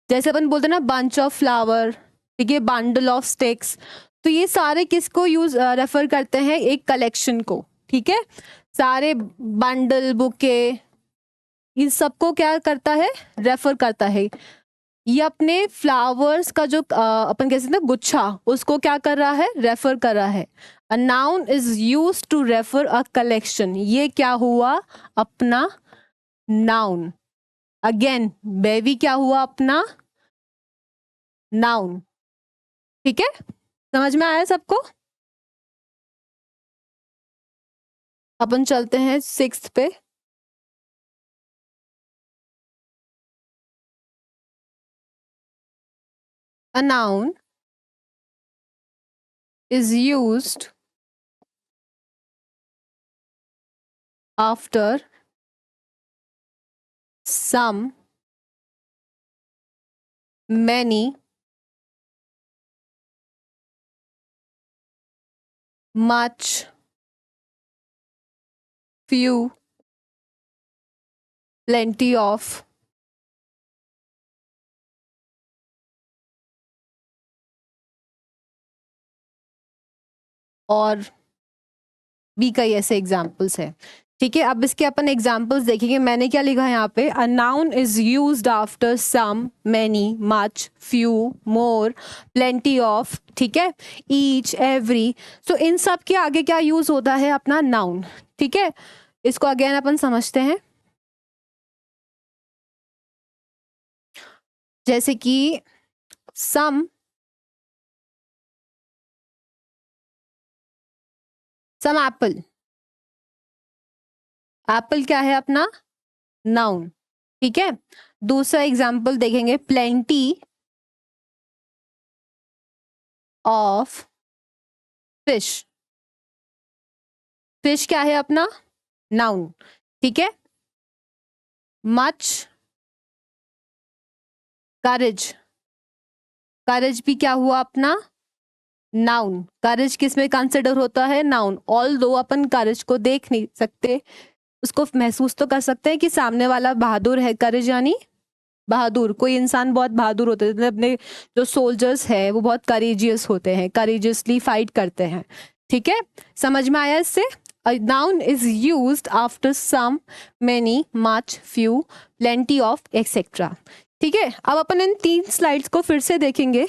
जैसे अपन बोलते हैं ना बंच ऑफ फ्लावर, ठीक है, बंडल ऑफ स्टिक्स। तो ये सारे किसको यूज रेफर करते हैं, एक कलेक्शन को। ठीक है, सारे बंडल, बुके, इन सबको क्या करता है, रेफर करता है। ये अपने फ्लावर्स का जो अपन कह सकते हैं गुच्छा, उसको क्या कर रहा है, रेफर कर रहा है। A noun is use to refer a collection. ये क्या हुआ अपना नाउन। अगेन बेबी क्या हुआ अपना नाउन। ठीक है, समझ में आया सबको। अपन चलते हैं 6th पे। A noun is used after some, many, much, few, plenty of, और भी कई ऐसे एग्जाम्पल्स हैं। ठीक है, अब इसके अपन एग्जाम्पल्स देखेंगे। मैंने क्या लिखा है यहाँ पे, a noun is used after some, many, much, few, more, plenty of, ठीक है, ईच, एवरी। सो इन सब के आगे क्या यूज होता है अपना नाउन। ठीक है, इसको अगेन अपन समझते हैं। जैसे कि सम एप्पल, एप्पल क्या है अपना नाउन। ठीक है, दूसरा एग्जाम्पल देखेंगे, प्लेंटी ऑफ फिश। फिश क्या है अपना नाउन। ठीक है, मच, करेज, करेज भी क्या हुआ अपना नाउन। करेज किस में कंसिडर होता है, नाउन। ऑल दो अपन करेज को देख नहीं सकते, उसको महसूस तो कर सकते हैं कि सामने वाला बहादुर है, करेज यानी बहादुर, कोई इंसान बहुत बहादुर होते हैं, मतलब अपने जो सोल्जर्स है वो बहुत करेजियस होते हैं, करेजियसली फाइट करते हैं। ठीक है, समझ में आया इससे? A noun is used after some, many, much, few, plenty of, etc. ठीक है, अब अपन इन 3 स्लाइड्स को फिर से देखेंगे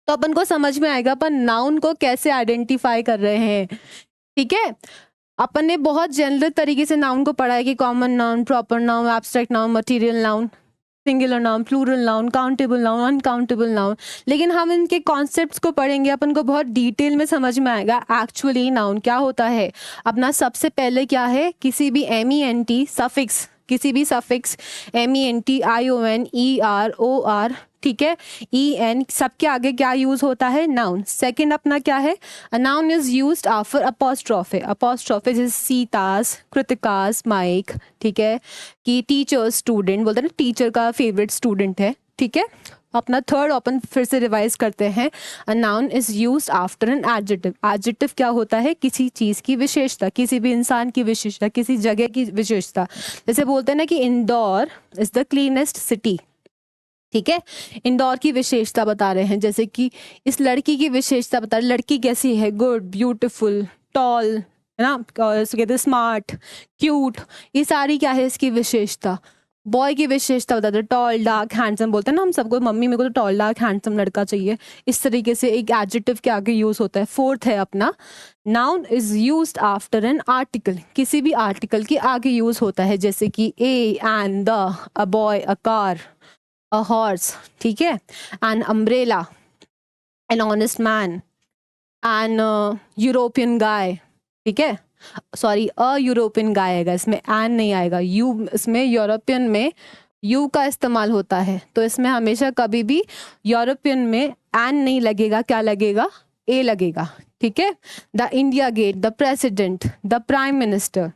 तो अपन को समझ में आएगा अपन नाउन को कैसे आइडेंटिफाई कर रहे हैं। ठीक है, अपन ने बहुत जनरल तरीके से नाउन को पढ़ा है कि common noun, proper noun, abstract noun, material noun, singular noun, plural noun, countable noun, uncountable noun. लेकिन हम इनके कॉन्सेप्ट्स को पढ़ेंगे, अपन को बहुत डिटेल में समझ में आएगा एक्चुअली नाउन क्या होता है। अपना सबसे पहले क्या है, किसी भी MENT सफिक्स, किसी भी suffix MENT, ION, ER, OR, ठीक है, EN, सबके आगे क्या यूज होता है, नाउन। सेकंड अपना क्या है, a noun is used after apostrophe, apostrophe जैसे सीतास, कृतिकास, माइक। ठीक है, कि टीचर स्टूडेंट बोलते हैं ना, टीचर का फेवरेट स्टूडेंट है। ठीक है, अपना थर्ड ओपन फिर से रिवाइज करते हैं, a noun is used after an adjective. Adjective क्या होता है, किसी चीज की विशेषता, किसी भी इंसान की विशेषता, किसी जगह की विशेषता। जैसे बोलते हैं ना कि Indore is the cleanest city. ठीक है, इंदौर की विशेषता बता रहे हैं, जैसे कि इस लड़की की विशेषता बता रहे, लड़की कैसी है, गुड, ब्यूटीफुल, टॉल, है ना, कहते हैं स्मार्ट, क्यूट, ये सारी क्या है इसकी विशेषता। बॉय की विशेषता बताते हैं, टॉल, डार्क, हैंडसम, बोलते हैं ना हम सबको, मम्मी मेरे को तो टॉल, डार्क, हैंडसम लड़का चाहिए, इस तरीके से एक एडजेक्टिव के आगे यूज होता है। फोर्थ है अपना, noun is used after an article, किसी भी आर्टिकल के आगे यूज होता है, जैसे कि a, an, the, a boy, a car, a horse, ठीक है, an umbrella, an honest man, an European guy। ठीक है, सॉरी, अ यूरोपियन गाय आएगा इसमें, एन नहीं आएगा, यू, इसमें यूरोपियन में यू का इस्तेमाल होता है, तो इसमें हमेशा कभी भी यूरोपियन में एन नहीं लगेगा, क्या लगेगा, ए लगेगा। ठीक है, the India Gate, the president, the prime minister.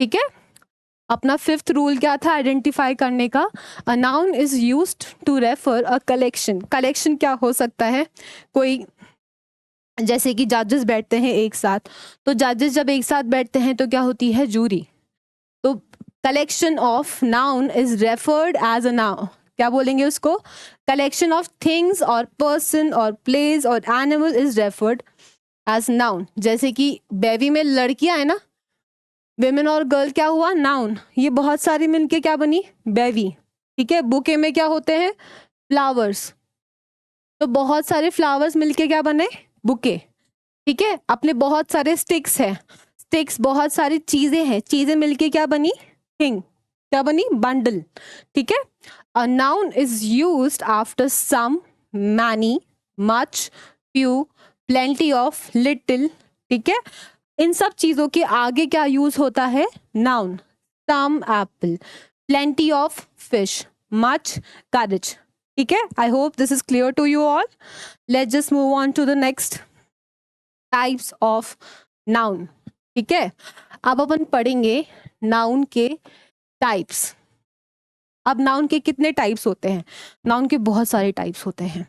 ठीक है, अपना फिफ्थ रूल क्या था आइडेंटिफाई करने का, a noun is used to refer a collection. Collection क्या हो सकता है, कोई, जैसे कि जजेस बैठते हैं एक साथ, तो जजेस जब एक साथ बैठते हैं तो क्या होती है, जूरी। तो collection of noun is referred as a noun, क्या बोलेंगे उसको, कलेक्शन ऑफ थिंग्स और पर्सन और प्लेस और animal is referred as noun. जैसे कि बेबी में लड़कियां है ना, विमेन और गर्ल क्या हुआ, नाउन, ये बहुत सारी मिलके क्या बनी, बेबी। ठीक है, बुके में क्या होते हैं, फ्लावर्स, तो बहुत सारे फ्लावर्स मिलके क्या बने, बुके। ठीक है, अपने बहुत सारे स्टिक्स हैं, स्टिक्स, बहुत सारी चीजें हैं, चीजें मिलके क्या बनी, थिंग, क्या बनी, बंडल। ठीक है, a noun is used after some, many, much, few, plenty of, little. ठीक है, इन सब चीजों के आगे क्या यूज होता है, noun, some apple, plenty of fish, much courage. ठीक है, I hope this is clear to you all. Let's just move on to the next types of noun. ठीक है, अब अपन पढ़ेंगे नाउन के टाइप्स। अब नाउन के कितने टाइप्स होते हैं, नाउन के बहुत सारे टाइप्स होते हैं।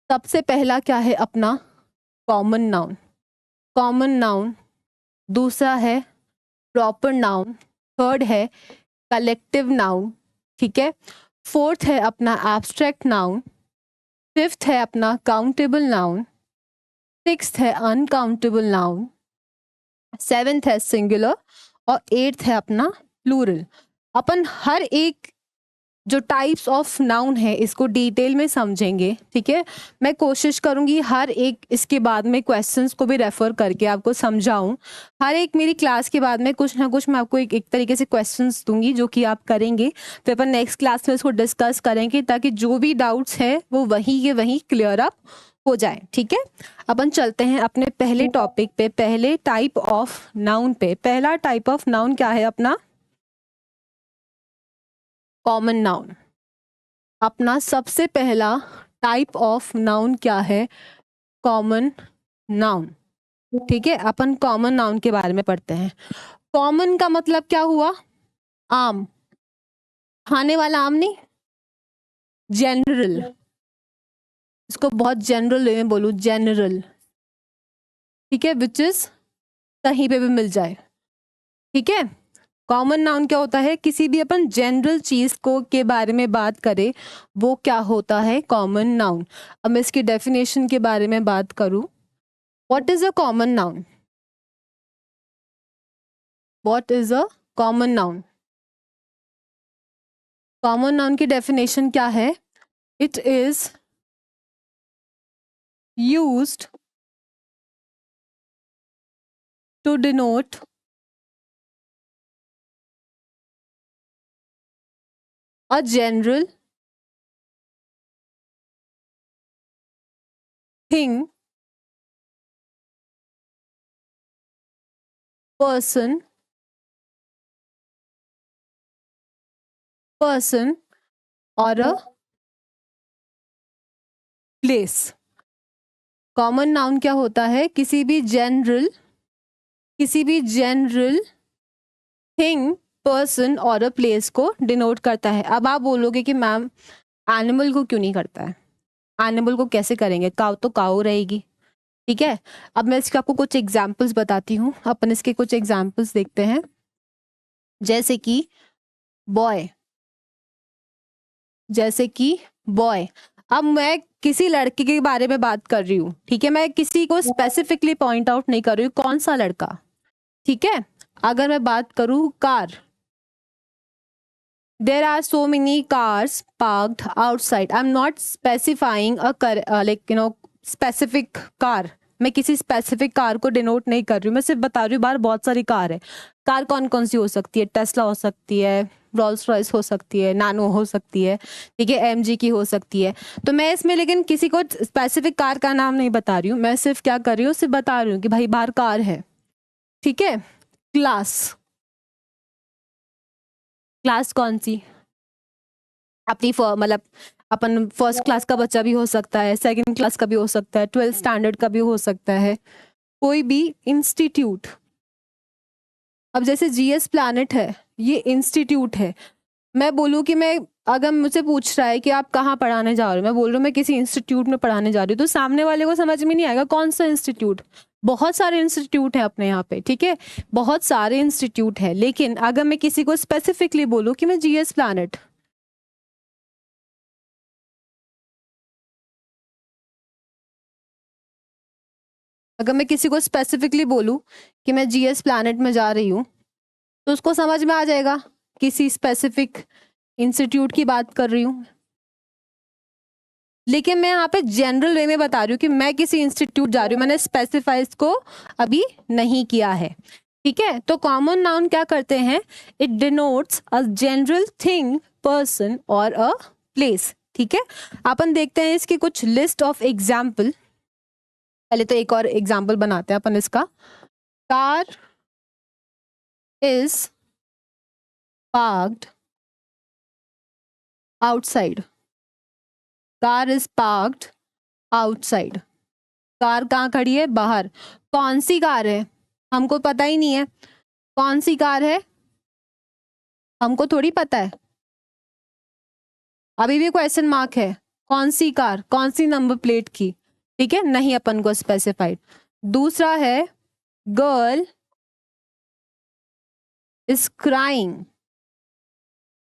सबसे पहला क्या है अपना, कॉमन नाउन, कॉमन नाउन। दूसरा है प्रॉपर नाउन, थर्ड है कलेक्टिव नाउन। ठीक है, फोर्थ है अपना एब्स्ट्रैक्ट नाउन, फिफ्थ है अपना काउंटेबल नाउन, सिक्स्थ है अनकाउंटेबल नाउन, सेवेंथ है सिंगुलर और एट्थ है अपना प्लूरल। अपन हर एक जो टाइप्स ऑफ नाउन है इसको डिटेल में समझेंगे। ठीक है, मैं कोशिश करूंगी हर एक इसके बाद में क्वेश्चंस को भी रेफर करके आपको समझाऊं। हर एक मेरी क्लास के बाद में कुछ ना कुछ मैं आपको एक तरीके से क्वेश्चंस दूंगी जो कि आप करेंगे, फिर अपन नेक्स्ट क्लास में इसको डिस्कस करेंगे ताकि जो भी डाउट्स है वो वहीं के वहीं क्लियर अप हो जाए। ठीक है, अपन चलते हैं अपने पहले टॉपिक पे, पहले टाइप ऑफ नाउन पे। पहला टाइप ऑफ नाउन क्या है अपना, कॉमन नाउन। अपना सबसे पहला टाइप ऑफ नाउन क्या है, कॉमन नाउन। ठीक है, अपन कॉमन नाउन के बारे में पढ़ते हैं। कॉमन का मतलब क्या हुआ, आम, खाने वाला आम नहीं, जनरल, इसको बहुत जनरल वे में बोलूं, जनरल। ठीक है, विच इज कहीं पे भी मिल जाए। ठीक है, कॉमन नाउन क्या होता है? किसी भी अपन जनरल चीज को के बारे में बात करें वो क्या होता है? Common noun. अब मैं इसकी डेफिनेशन के बारे में बात करूं, what is a common noun? What is a common noun? Common noun की डेफिनेशन क्या है? It is used to denote a general thing, person or a place। Common noun क्या होता है? किसी भी जनरल थिंग, पर्सन और अ प्लेस को डिनोट करता है। अब आप बोलोगे कि मैम एनिमल को क्यों नहीं करता है? एनिमल को कैसे करेंगे? काऊ तो काऊ रहेगी, ठीक है। अब मैं इसके आपको कुछ एग्जाम्पल्स बताती हूँ, अपन इसके कुछ एग्जाम्पल्स देखते हैं। जैसे कि बॉय, जैसे कि बॉय। अब मैं किसी लड़के के बारे में बात कर रही हूँ, ठीक है, मैं किसी को स्पेसिफिकली पॉइंट आउट नहीं कर रही हूँ कौन सा लड़का, ठीक है। अगर मैं बात करूँ car, there are so many cars parked outside, I'm not specifying a like specific car। मैं किसी स्पेसिफिक कार को डिनोट नहीं कर रही हूँ, मैं सिर्फ बता रही हूँ बाहर बहुत सारी कार है। कार कौन कौन सी हो सकती है? टेस्ला हो सकती है, रोल्स रॉयस हो सकती है, नानो हो सकती है, ठीक है, एमजी की हो सकती है। तो मैं इसमें लेकिन किसी को स्पेसिफिक कार का नाम नहीं बता रही हूँ, मैं सिर्फ क्या कर रही हूँ, सिर्फ बता रही हूँ कि भाई बाहर कार है, ठीक है। क्लास, क्लास कौन सी? अपनी मतलब अपन फर्स्ट क्लास का बच्चा भी हो सकता है, सेकंड क्लास का भी हो सकता है, 12th स्टैंडर्ड का भी हो सकता है, कोई भी इंस्टीट्यूट। अब जैसे जीएस प्लैनेट है, ये इंस्टीट्यूट है। मैं बोलूँ कि मैं, अगर मुझसे पूछ रहा है कि आप कहाँ पढ़ाने जा रहे हो, मैं बोल रही हूँ मैं किसी इंस्टीट्यूट में पढ़ाने जा रही हूँ, तो सामने वाले को समझ में नहीं आएगा कौन सा इंस्टीट्यूट। बहुत सारे इंस्टीट्यूट है अपने यहाँ पे, ठीक है, बहुत सारे इंस्टीट्यूट है। लेकिन अगर मैं किसी को स्पेसिफिकली बोलूँ कि मैं जीएस प्लैनेट, अगर मैं किसी को स्पेसिफिकली बोलूँ कि मैं जीएस प्लैनेट में जा रही हूँ, तो उसको समझ में आ जाएगा किसी स्पेसिफिक इंस्टीट्यूट की बात कर रही हूँ। लेकिन मैं यहाँ पे जनरल वे में बता रही हूँ कि मैं किसी इंस्टीट्यूट जा रही हूँ, मैंने स्पेसिफाई इसको अभी नहीं किया है, ठीक है। तो कॉमन नाउन क्या करते हैं? It denotes a general thing, person और अ प्लेस, ठीक है। अपन देखते हैं इसकी कुछ लिस्ट ऑफ एग्जाम्पल। पहले तो एक और एग्जाम्पल बनाते हैं अपन इसका। Car is parked outside, car is parked outside. Car कहाँ खड़ी है? बाहर। कौन सी कार है? हमको पता ही नहीं है कौन सी कार है, हमको थोड़ी पता है, अभी भी क्वेश्चन मार्क है। कौन सी कार, कौन सी नंबर प्लेट की, ठीक है, नहीं अपन को स्पेसिफाइड। दूसरा है गर्ल इज क्राइंग,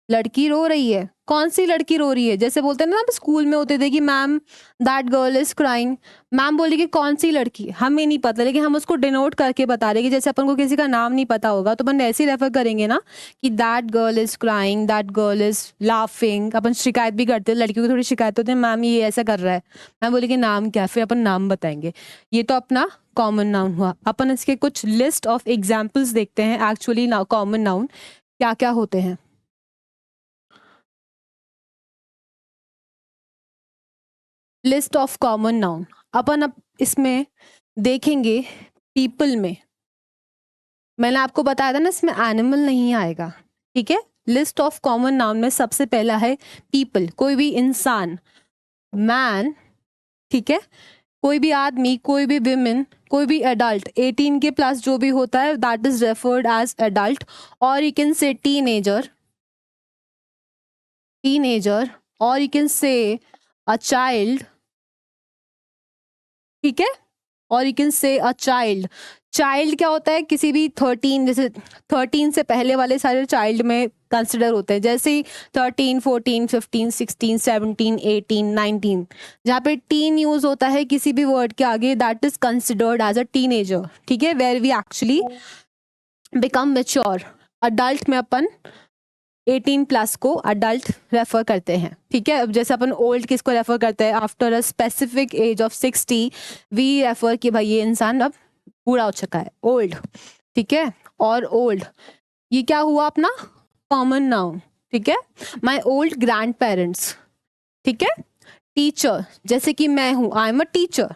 लड़की रो रही है। कौन सी लड़की रो रही है? जैसे बोलते हैं ना हम स्कूल में होते थे कि ma'am that girl is crying, ma'am बोली कि कौन सी लड़की, हमें नहीं पता, लेकिन हम उसको डिनोट करके बता रहे कि जैसे अपन को किसी का नाम नहीं पता होगा तो अपन ऐसे ही रेफर करेंगे ना कि that girl is crying, that girl is laughing. अपन शिकायत भी करते हैं, लड़कियों की थोड़ी शिकायत होती है, मैम ये ऐसा कर रहा है, मैम बोले कि नाम क्या, फिर अपन नाम बताएंगे। ये तो अपना कॉमन नाउन हुआ। अपन इसके कुछ लिस्ट ऑफ एग्जाम्पल्स देखते हैं एक्चुअली कॉमन नाउन क्या क्या होते हैं। लिस्ट ऑफ कॉमन नाउन अपन अब इसमें देखेंगे। पीपल में मैंने आपको बताया था ना, इसमें एनिमल नहीं आएगा, ठीक है। लिस्ट ऑफ कॉमन नाउन में सबसे पहला है पीपल, कोई भी इंसान, मैन, ठीक है, कोई भी आदमी, कोई भी विमेन, कोई भी एडल्ट, 18 के प्लस जो भी होता है that is referred as adult. और you can say teenager, teenager, और you can say a child, ठीक है। और you can say a child. Child क्या होता है, किसी भी 13, जैसे 13 से पहले वाले सारे चाइल्ड में कंसिडर होते हैं, जैसे ही 13, 14, 15, 16, 17, 18, 19, जहाँ पे टीन यूज होता है किसी भी वर्ड के आगे, that is considered as a teenager. ठीक है, where we actually become mature. Adult में अपन 18 प्लस को अडल्ट रेफर करते हैं। ठीक है, अब जैसे अपन ओल्ड किसको रेफर करते हैं, after a specific age of 60 we refer कि भाई ये इंसान अब बूढ़ा हो चुका है, ओल्ड। ठीक है, और ओल्ड ये क्या हुआ अपना कॉमन नाउन। ठीक है, माई ओल्ड ग्रैंड पेरेंट्स। ठीक है, टीचर, जैसे कि मैं हूँ, आई एम अ टीचर,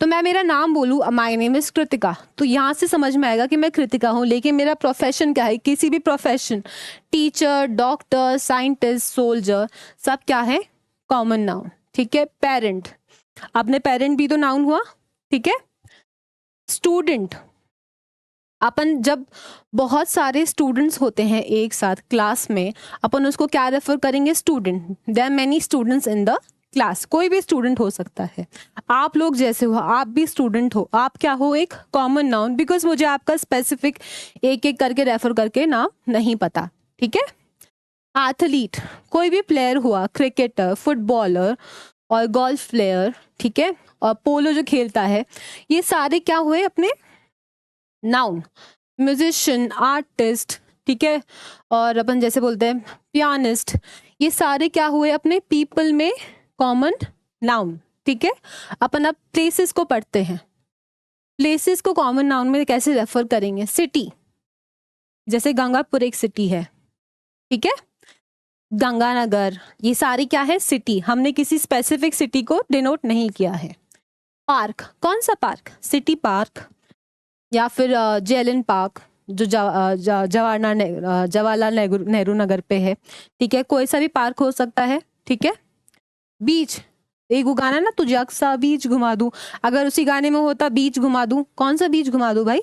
तो मैं मेरा नाम बोलूँ माय नेम इज कृतिका, तो यहाँ से समझ में आएगा कि मैं कृतिका हूँ, लेकिन मेरा प्रोफेशन क्या है, किसी भी profession, teacher, doctor, scientist, soldier, सब क्या है कॉमन नाउन। ठीक है, पेरेंट, अपने पेरेंट भी तो नाउन हुआ। ठीक है, स्टूडेंट, अपन जब बहुत सारे स्टूडेंट्स होते हैं एक साथ क्लास में, अपन उसको क्या रेफर करेंगे, student. There are many students in the class, कोई भी स्टूडेंट हो सकता है, आप लोग जैसे हो, आप भी स्टूडेंट हो, आप क्या हो, एक कॉमन नाउन, बिकॉज मुझे आपका स्पेसिफिक एक एक करके रेफर करके नाम नहीं पता। ठीक है, एथलीट, कोई भी प्लेयर हुआ, क्रिकेटर, फुटबॉलर और गोल्फ प्लेयर। ठीक है, और पोलो जो खेलता है, ये सारे क्या हुए अपने नाउन। म्यूजिशियन, आर्टिस्ट, ठीक है, और अपन जैसे बोलते हैं पियानिस्ट, ये सारे क्या हुए अपने पीपल में कॉमन नाउन। ठीक है, अपन अब प्लेसेस को पढ़ते हैं, प्लेसेस को कॉमन नाउन में कैसे रेफर करेंगे, सिटी, जैसे गंगापुर एक सिटी है। ठीक है, गंगानगर, ये सारी क्या है सिटी, हमने किसी स्पेसिफिक सिटी को डिनोट नहीं किया है। पार्क, कौन सा पार्क, सिटी पार्क, या फिर जेलिन पार्क जो जवाहरलाल नेहरू नगर पे है। ठीक है, कोई सा भी पार्क हो सकता है। ठीक है, बीच, एक वो गाना ना, तुझे अक्सा बीच घुमा दूं, अगर उसी गाने में होता बीच घुमा दूं, कौन सा बीच घुमा दूं भाई,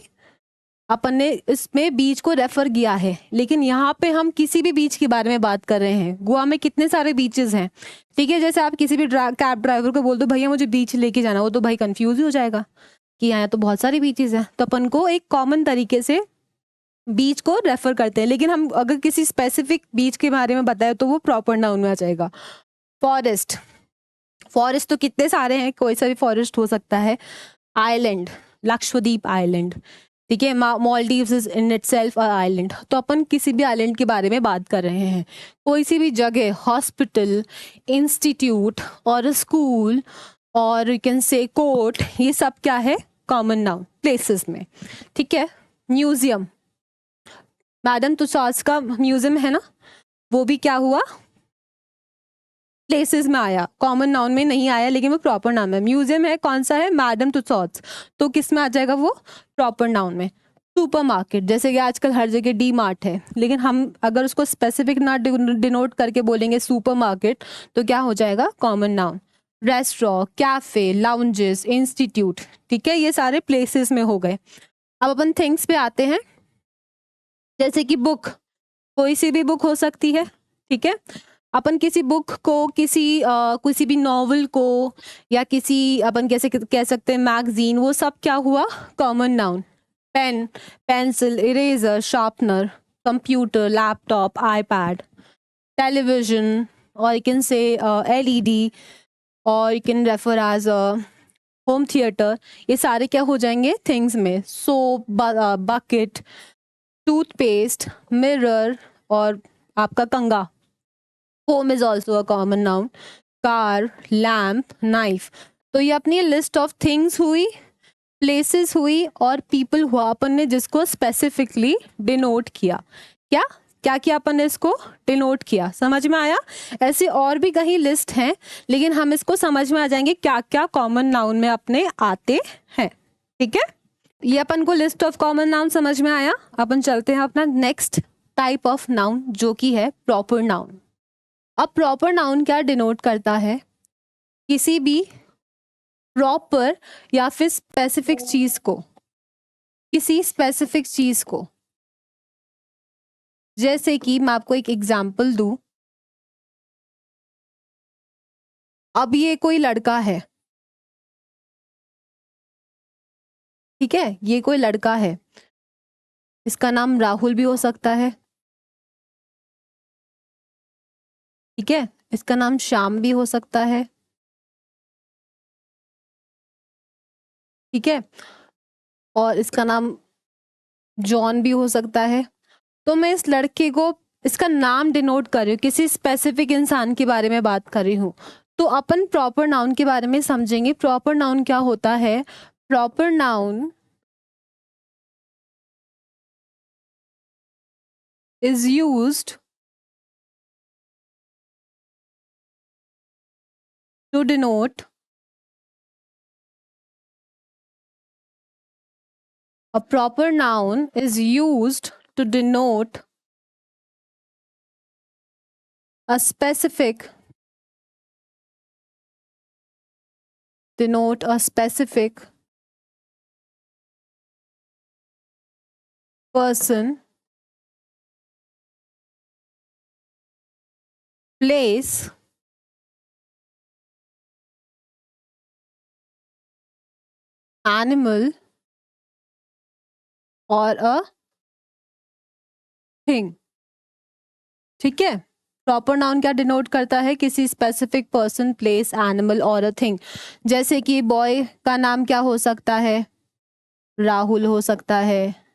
अपन ने इसमें बीच को रेफर किया है, लेकिन यहाँ पे हम किसी भी बीच के बारे में बात कर रहे हैं। गोवा में कितने सारे बीचेस हैं। ठीक है, जैसे आप किसी भी कैब ड्राइवर को बोल दो भैया मुझे बीच लेके जाना, वो तो भाई कंफ्यूज ही हो जाएगा कि यहाँ तो बहुत सारी बीचेस हैं। तो अपन को एक कॉमन तरीके से बीच को रेफर करते हैं, लेकिन हम अगर किसी स्पेसिफिक बीच के बारे में बताए तो वो प्रॉपर नाउन में आ जाएगा। फॉरेस्ट, फॉरेस्ट तो कितने सारे हैं, कोई सा भी फॉरेस्ट हो सकता है। Island, Lakshadweep island. ठीक है, Maldives is in itself a island, तो अपन किसी भी आइलैंड के बारे में बात कर रहे हैं। कोई सी भी जगह, हॉस्पिटल, इंस्टीट्यूट और स्कूल और यू कैन से कोर्ट, ये सब क्या है कॉमन नाउन प्लेसेस में। ठीक है, म्यूजियम, मैडम तुसाड्स का म्यूजियम है ना, वो भी क्या हुआ प्लेसेस में आया, कॉमन नाउन में नहीं आया, लेकिन वो प्रॉपर नाउन है। म्यूजियम है, कौन सा है, मैडम तुसाड्स, तो किस में आ जाएगा वो प्रॉपर नाउन में। सुपरमार्केट, जैसे कि आजकल हर जगह डी मार्ट है, लेकिन हम अगर उसको स्पेसिफिक ना डिनोट करके बोलेंगे सुपरमार्केट, तो क्या हो जाएगा common noun. Restaurant, cafe, lounges, institute, ठीक है, ये सारे प्लेसेस में हो गए। अब अपन थिंग्स पे आते हैं, जैसे कि बुक, कोई सी भी बुक हो सकती है। ठीक है, अपन किसी बुक को, किसी भी नॉवल को, या किसी अपन कैसे कह सकते हैं मैगजीन, वो सब क्या हुआ common noun. Pen, pencil, eraser, sharpener, computer, laptop, iPad, television, और यू कैन से एलईडी, और you can refer as home theatre, ये सारे क्या हो जाएंगे थिंग्स में। सोप, बकेट, टूथपेस्ट, मिरर, और आपका कंगा, home is also a common noun. Car, lamp, knife, तो ये अपनी लिस्ट ऑफ थिंग्स हुई, प्लेसेस हुई, और पीपल हुआ अपन ने जिसको स्पेसिफिकली डिनोट किया। क्या क्या किया अपन ने इसको डिनोट किया, समझ में आया। ऐसे और भी कहीं लिस्ट हैं, लेकिन हम इसको समझ में आ जाएंगे क्या क्या कॉमन नाउन में अपने आते हैं। ठीक है, ये अपन को लिस्ट ऑफ कॉमन नाउन समझ में आया। अपन चलते हैं अपना नेक्स्ट टाइप ऑफ नाउन, जो कि है प्रॉपर नाउन। अब प्रॉपर नाउन क्या डिनोट करता है, किसी भी प्रॉपर या फिर स्पेसिफिक चीज को, किसी स्पेसिफिक चीज को, जैसे कि मैं आपको एक एग्जांपल दूं। अब ये कोई लड़का है, ठीक है, ये कोई लड़का है, इसका नाम राहुल भी हो सकता है। ठीक है, इसका नाम श्याम भी हो सकता है। ठीक है, और इसका नाम जॉन भी हो सकता है। तो मैं इस लड़के को, इसका नाम डिनोट कर रही हूँ, किसी स्पेसिफिक इंसान के बारे में बात कर रही हूँ। तो अपन प्रॉपर नाउन के बारे में समझेंगे। प्रॉपर नाउन क्या होता है? Proper noun is used to denote a proper noun is used to denote a specific person, place, animal और अ थिंग। ठीक है, प्रॉपर नाउन क्या डिनोट करता है? किसी स्पेसिफिक पर्सन, प्लेस, एनिमल और अ थिंग। जैसे कि बॉय का नाम क्या हो सकता है? राहुल हो सकता है।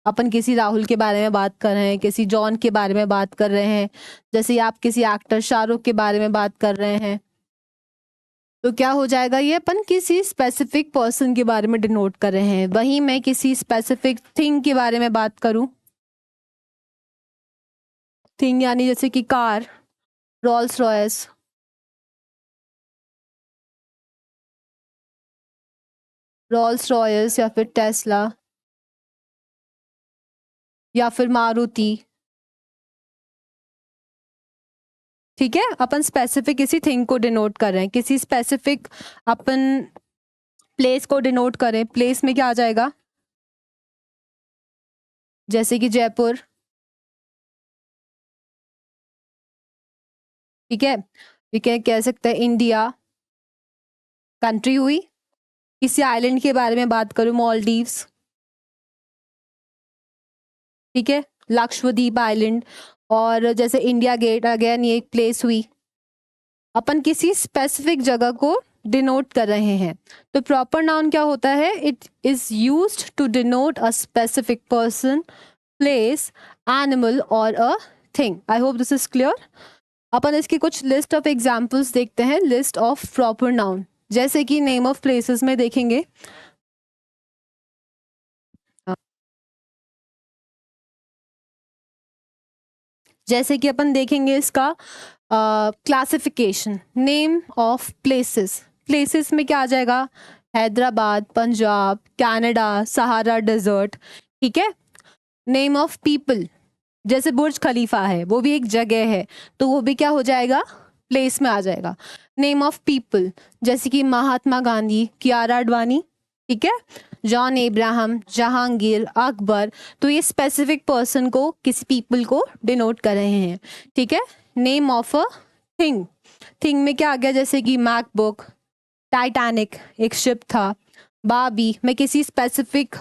अपन किसी राहुल के बारे में बात कर रहे हैं, किसी जॉन के बारे में बात कर रहे हैं, जैसे आप किसी एक्टर शाहरुख के बारे में बात कर रहे हैं, तो क्या हो जाएगा? ये अपन किसी स्पेसिफिक पर्सन के बारे में डिनोट कर रहे हैं। वहीं मैं किसी स्पेसिफिक थिंग के बारे में बात करूं, थिंग यानी जैसे कि कार, रोल्स रॉयस, या फिर टेस्ला या फिर मारुति। ठीक है, अपन स्पेसिफिक किसी थिंग को डिनोट कर रहे हैं, किसी स्पेसिफिक अपन प्लेस को डिनोट करें। प्लेस में क्या आ जाएगा? जैसे कि जयपुर। ठीक है, ये क्या कह सकते हैं? इंडिया कंट्री हुई। किसी आइलैंड के बारे में बात करूं, मालदीव्स। ठीक है, लक्षद्वीप आइलैंड। और जैसे इंडिया गेट, अगेन ये एक प्लेस हुई। अपन किसी स्पेसिफिक जगह को डिनोट कर रहे हैं। तो प्रॉपर नाउन क्या होता है? It is used to denote a specific person, place, animal और a thing. I hope this is clear. अपन इसकी कुछ लिस्ट ऑफ एग्जाम्पल्स देखते हैं, लिस्ट ऑफ प्रॉपर नाउन। जैसे कि नेम ऑफ प्लेसेस में देखेंगे, जैसे कि अपन देखेंगे इसका classification. Name of places, places में क्या आ जाएगा? Hyderabad, Punjab, Canada, Sahara desert. ठीक है, नेम ऑफ पीपल, जैसे बुर्ज खलीफा है, वो भी एक जगह है, तो वो भी क्या हो जाएगा? प्लेस में आ जाएगा। नेम ऑफ पीपल, जैसे कि महात्मा गांधी, कियारा अडवाणी। ठीक है, जॉन एब्राहम, जहांगीर, अकबर। तो ये स्पेसिफिक पर्सन को, किसी पीपल को डिनोट कर रहे हैं। ठीक है, name of a thing, thing में क्या आ गया? जैसे कि मैकबुक, टाइटैनिक एक शिप था, बाबी। मैं किसी स्पेसिफिक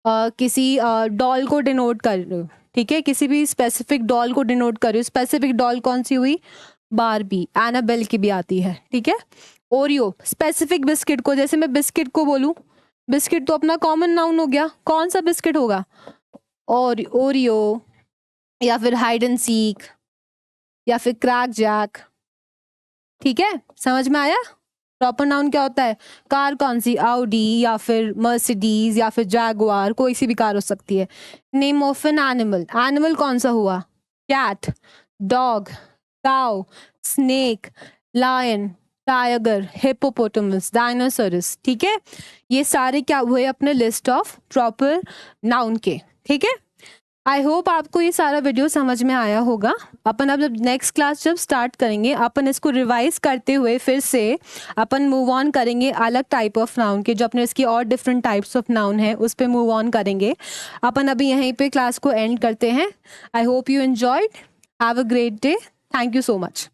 किसी डॉल को डिनोट कर रही हूँ। ठीक है, किसी भी स्पेसिफिक डॉल को डिनोट कर रही हूँ। स्पेसिफिक डॉल कौन सी हुई? बारबी, एनाबेल की भी आती है। ठीक है, ओरियो, स्पेसिफिक बिस्किट को, जैसे मैं बिस्किट को बोलूं, बिस्किट तो अपना कॉमन नाउन हो गया, कौन सा बिस्किट होगा? और ओरियो, या फिर हाइड एंड सीक, या फिर क्रैक जैक। ठीक है, समझ में आया? प्रॉपर नाउन क्या होता है? कार कौन सी? आउडी, या फिर मर्सिडीज, या फिर जैगुआर, कोई सी भी कार हो सकती है। Name of an animal, animal कौन सा हुआ? Cat, dog, cow, snake, lion, tiger, hippopotamus, dinosaurs. ठीक है, ये सारे क्या हुए? अपने लिस्ट ऑफ प्रॉपर नाउन के। ठीक है, आई होप आपको ये सारा वीडियो समझ में आया होगा। अपन अब जब नेक्स्ट क्लास जब स्टार्ट करेंगे, अपन इसको रिवाइज करते हुए फिर से अपन मूव ऑन करेंगे अलग टाइप ऑफ नाउन के, जो अपने इसकी और डिफरेंट टाइप्स ऑफ नाउन है उस पर मूव ऑन करेंगे। अपन अभी यहीं पे क्लास को एंड करते हैं। I hope you enjoyed. Have a great day. Thank you so much.